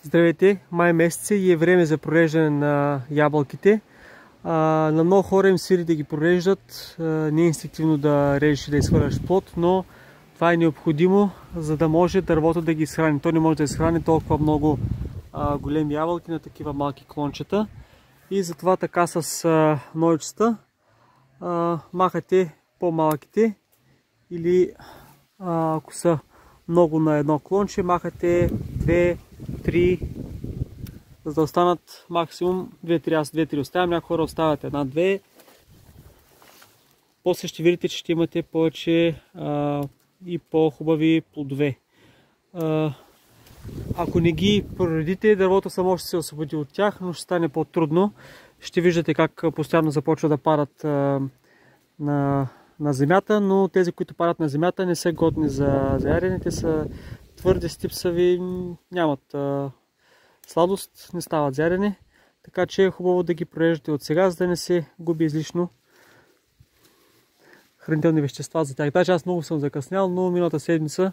Здравейте, май месец и е време за прореждане на ябълките. На много хора им свири да ги прореждат, не е инстинктивно да режеш и да изхвърляш плод, но това е необходимо, за да може дървото да ги изхрани. То не може да изхрани толкова много големи ябълки на такива малки клончета. И затова така с ножицата махате по-малките или ако са много на едно клонче, махате 2-3, за да останат максимум 2-3. Аз 2-3 оставям, някои хора оставят 1-2. После ще видите, че ще имате повече и по-хубави плодове. Ако не ги проредите, дървото само ще се освободи от тях, но ще стане по-трудно. Ще виждате как постоянно започва да падат на земята, но тези, които падат на земята, не са годни за ядене. Те са твърде стипсави, нямат сладост, не стават за ядене. Така че е хубаво да ги прореждате от сега, за да не се губи излишно хранителни вещества за тях. Даже аз много съм закъснял, но миналата седмица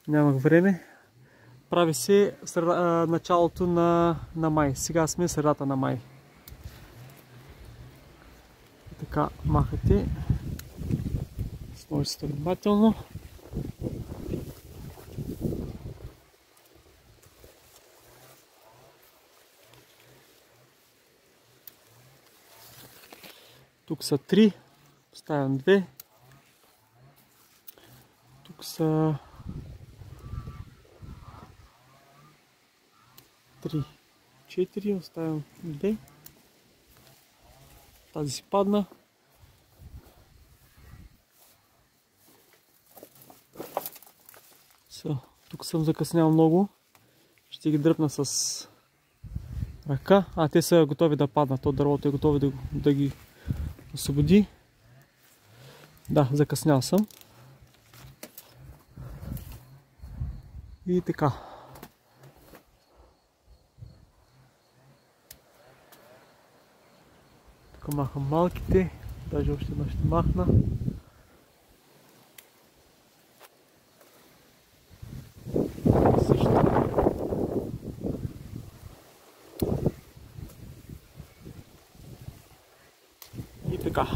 нямах време. Прави се началото на май. Сега сме средата на май. Така махате с ножицата внимателно. Тук са 3, оставям 2. Тук са 3, 4, оставям 2. Тази си падна. Тук съм закъснял много. Ще ги дръпна с ръка. Те са готови да паднат. То дървото е готово да ги освободи. Да, закъснял съм. И така. Тук махам малките. Даже още една ще махна. И така.